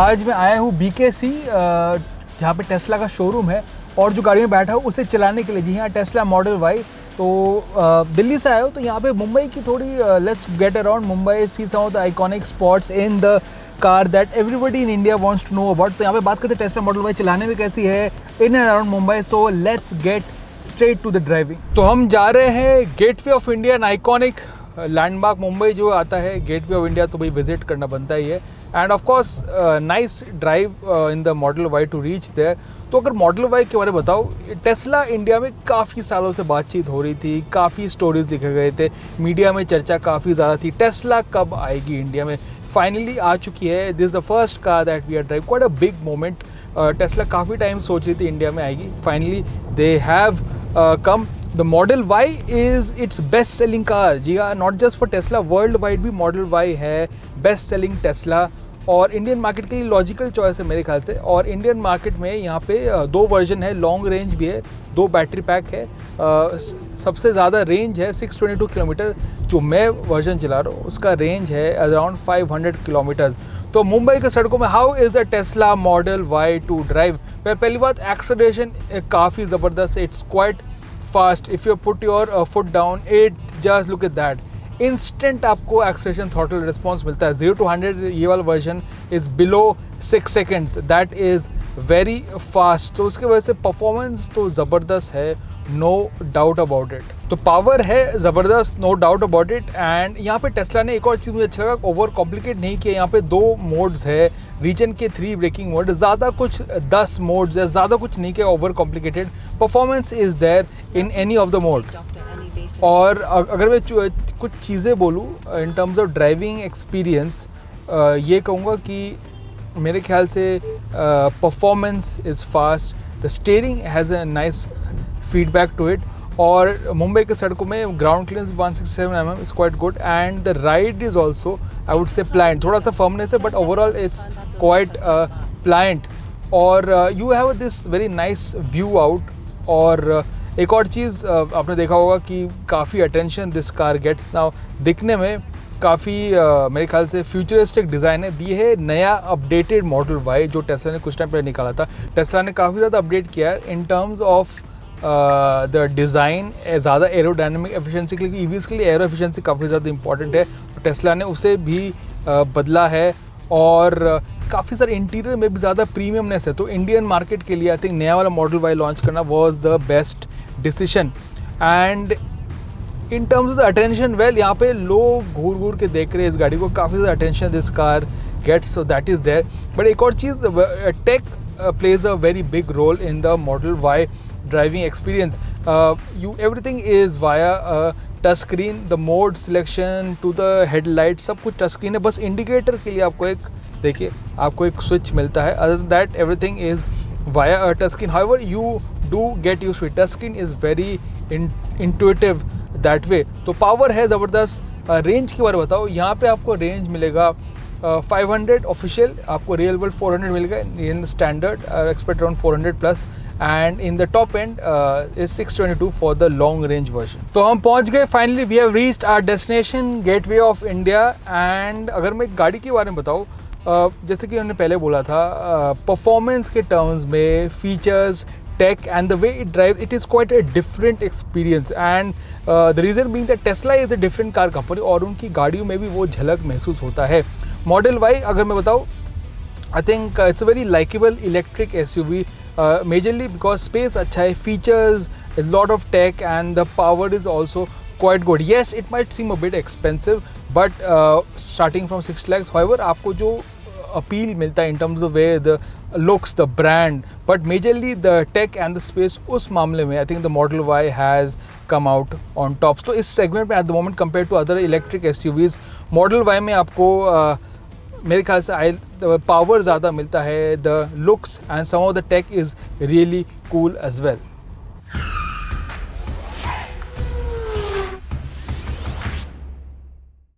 आज मैं आया हूँ BKC जहाँ पे टेस्ला का शोरूम है और जो गाड़ी में बैठा हूँ उसे चलाने के लिए। जी हाँ, टेस्ला मॉडल वाई। तो दिल्ली से आया हूँ, तो यहाँ पे मुंबई की थोड़ी let's get around Mumbai, see some of the iconic spots in the car that everybody in India wants to know about. तो यहाँ पे बात करते हैं टेस्ला मॉडल वाई चलाने में कैसी है in and around Mumbai. So let's get straight to the driving. तो हम जा रहे हैं gateway of India, an iconic landmark Mumbai जो आता है गेटवे ऑफ इंडिया, तो भाई विजिट करना बनता ही है। And of course nice drive in the model Y to reach there. तो अगर मॉडल वाई के बारे में बताओ, टेस्ला इंडिया में काफ़ी सालों से बातचीत हो रही थी, काफ़ी स्टोरीज लिखे गए थे, मीडिया में चर्चा काफ़ी ज़्यादा थी टेस्ला कब आएगी इंडिया में। फाइनली आ चुकी है। This is the first car that we are drive, quite a big moment. Tesla काफ़ी टाइम सोच रही थी इंडिया में आएगी, finally they have come. The Model Y is its best selling car। जी हाँ, not just for Tesla, world wide भी Model Y है बेस्ट सेलिंग टेस्ला। और इंडियन मार्केट के लिए लॉजिकल चॉइस है मेरे ख्याल से। और इंडियन मार्केट में यहाँ पे दो वर्जन है, लॉन्ग रेंज भी है, दो बैटरी पैक है। सबसे ज़्यादा रेंज है 622 किलोमीटर, जो मैं वर्जन चला रहा हूँ उसका रेंज है अराउंड 500 किलोमीटर्स। तो मुंबई के सड़कों में how is the Tesla Model Y to drive? पहली बात, एक्सेलरेशन काफ़ी ज़बरदस्त, it's quite fast. If you put your foot down, it just look at that, instant आपको एक्सेलरेशन थ्रॉटल रिस्पॉन्स मिलता है। 0 to 100 ये वाला version is below 6 seconds, that is very fast. तो उसकी वजह से परफॉर्मेंस तो ज़बरदस्त है, नो डाउट अबाउट इट। तो पावर है ज़बरदस्त, no doubt about it. And यहाँ पे टेस्ला ने एक और चीज़ मुझे अच्छा लगा, ओवर कॉम्प्लिकेट नहीं किया। यहाँ पे 2 मोड्स है, रीजन के 3 ब्रेकिंग मोड, ज़्यादा कुछ 10 मोड्स है, ज़्यादा कुछ नहीं किया over complicated. Performance is there in any of the mode. और अगर मैं कुछ चीज़ें बोलूँ in terms of driving experience, ये कहूँगा कि मेरे ख्याल से performance is fast, the steering has a nice feedback to it. और मुंबई के सड़कों में ground clearance 167 mm is quite good. And the ride is also I would say pliant, थोड़ा सा फर्मनेस है but overall it's quite pliant. और you have this very nice view out. और एक और चीज़ आपने देखा होगा कि काफ़ी attention this car gets now. दिखने में काफ़ी मेरे ख्याल से फ्यूचरिस्टिक डिज़ाइन है। ये है नया अपडेटेड मॉडल वाई जो टेस्ला ने कुछ टाइम पहले निकाला था। टेस्ला ने काफ़ी ज़्यादा अपडेट किया है इन टर्म्स ऑफ द डिज़ाइन, ज़्यादा एरोडायनेमिक एफिशिएंसी के लिए। ईवीज़ के लिए एरो एफिशिएंसी काफ़ी ज़्यादा इंपॉर्टेंट है, तो टेस्ला ने उसे भी बदला है। और काफ़ी सारे इंटीरियर में भी ज़्यादा प्रीमियमनेस है। तो इंडियन मार्केट के लिए आई थिंक नया वाला मॉडल वाई लॉन्च करना was the best decision. And in terms of attention, well यहाँ पे लोग घूर घूर के देख रहे हैं इस गाड़ी को, काफ़ी ज़्यादा attention this car gets, so that is there. But एक और चीज़, tech plays a very big role in the model Y driving experience. Everything is via touch screen, the mode selection to the headlight सब कुछ touch screen है। बस indicator के लिए आपको आपको एक स्विच मिलता है। Other than that everything is via a touch screen. However you do get used to it, touch screen is very intuitive that way. तो पावर है ज़बरदस्त। रेंज के बारे में बताओ, यहाँ पे आपको रेंज मिलेगा 500 ऑफिशियल, आपको रियल वर्ल्ड 400 मिलेगा। In standard expect around 400 plus. And in the top end is 622 for the long range version. तो हम पहुंच गए finally, we have reached our destination gateway of India. And अगर मैं गाड़ी के बारे में बताऊँ, जैसे कि हमने पहले बोला था, परफॉर्मेंस के टर्म्स में, features, tech and the way it drives, it is quite a different experience. And the reason being that Tesla is a different car company और उनकी गाड़ियों में भी वो झलक महसूस होता है। मॉडल वाई अगर मैं बताऊँ, I think it's a very likeable electric SUV, majorly because space अच्छा है, features, lot of tech and the power is also quite good. Yes, it might seem a bit expensive, but starting from 6 lakhs, however, आपको जो appeal मिलता है in terms of where the looks, the brand, but majorly the tech and the space, उस मामले में I think the Model Y has come out on top. तो इस segment में at the moment compared to other electric SUVs, Model Y में आपको मेरे ख्याल से पावर ज़्यादा मिलता है, the looks and some of the tech is really cool as well.